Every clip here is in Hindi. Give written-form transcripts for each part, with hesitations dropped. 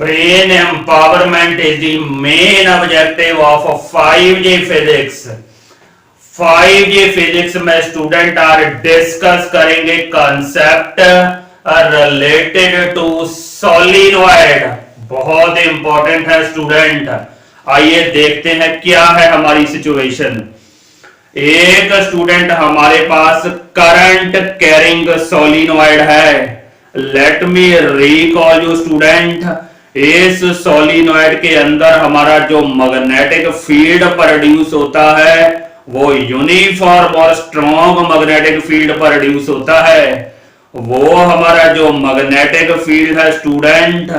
Brain empowerment is the main objective of 5G physics. 5G physics में स्टूडेंट आर डिस्कस करेंगे कंसेप्ट रिलेटेड टू सोलिनॉइड। बहुत इंपॉर्टेंट है स्टूडेंट। आइए देखते हैं क्या है हमारी सिचुएशन। एक स्टूडेंट हमारे पास करंट कैरिंग सोलिनॉइड है। Let me recall you student, इस सोलिनॉइड के अंदर हमारा जो मैग्नेटिक फील्ड प्रोड्यूस होता है वो यूनिफॉर्म और स्ट्रॉन्ग मैग्नेटिक फील्ड प्रोड्यूस होता है। वो हमारा जो मैग्नेटिक फील्ड है student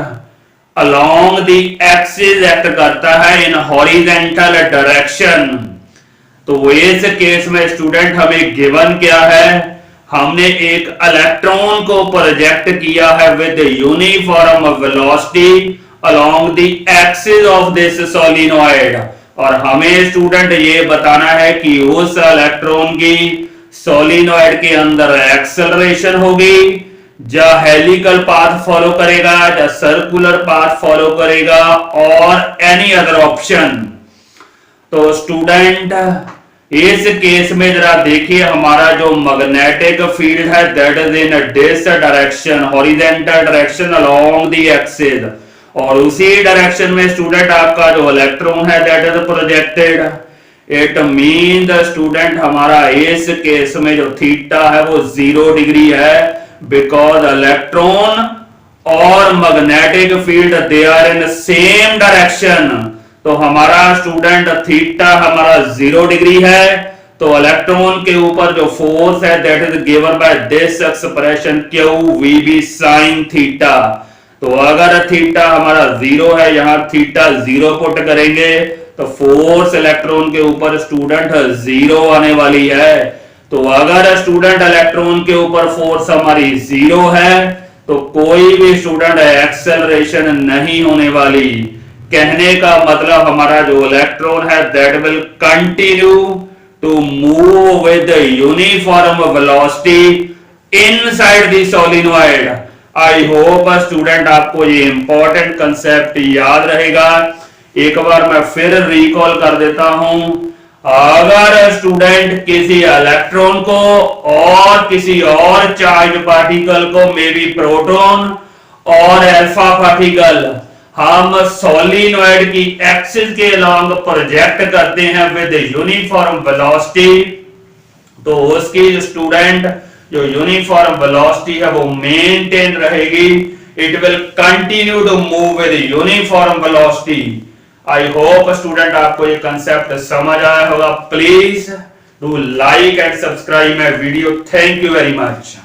along the axis act करता है इन हॉरिजॉन्टल डायरेक्शन। तो इस केस में स्टूडेंट हमें गिवन क्या है, हमने एक इलेक्ट्रॉन को प्रोजेक्ट किया है with uniform velocity along the axis of this solenoid, और हमें स्टूडेंट ये बताना है कि उस इलेक्ट्रॉन की सोलिनॉइड के अंदर एक्सेलरेशन होगी, या हेलिकल पाथ फॉलो करेगा, या सर्कुलर पाथ फॉलो करेगा, और एनी अदर ऑप्शन। तो स्टूडेंट इस केस में जरा देखिए, हमारा जो मैग्नेटिक फील्ड है that is in this direction, horizontal direction along the axis, और उसी डायरेक्शन में स्टूडेंट आपका जो इलेक्ट्रॉन है that is projected. It mean the student हमारा इस केस में जो थीटा है वो 0 डिग्री है, बिकॉज इलेक्ट्रॉन और magnetic field they are in same direction. तो हमारा स्टूडेंट थीटा हमारा 0 डिग्री है, तो इलेक्ट्रॉन के ऊपर जो फोर्स है that is given by this expression Q V B sine theta. तो अगर थीटा हमारा 0 है, यहां थीटा 0 पुट करेंगे तो फोर्स इलेक्ट्रॉन के ऊपर स्टूडेंट 0 आने वाली है। तो अगर स्टूडेंट इलेक्ट्रॉन के ऊपर फोर्स हमारी 0 है तो कोई भी स्टूडेंट एक्सेलरेशन नहीं होने वाली। कहने का मतलब हमारा जो इलेक्ट्रॉन है that will continue to move with uniform velocity inside the solenoid. I hope student आपको ये इंपॉर्टेंट कंसेप्ट याद रहेगा। एक बार मैं फिर रिकॉल कर देता हूं, अगर स्टूडेंट किसी इलेक्ट्रॉन को और किसी और चार्ज पार्टिकल को, मे बी प्रोटॉन और अल्फा पार्टिकल, हम सोलिनॉइड की एक्सिस के अलोंग प्रोजेक्ट करते हैं विद यूनिफॉर्म वेलोसिटी, तो उसकी स्टूडेंट जो यूनिफॉर्म वेलोसिटी है वो मेंटेन रहेगी। It will continue to move with uniform velocity. I hope student आपको ये कंसेप्ट समझ आया होगा। Please do like and subscribe my video. Thank you very much.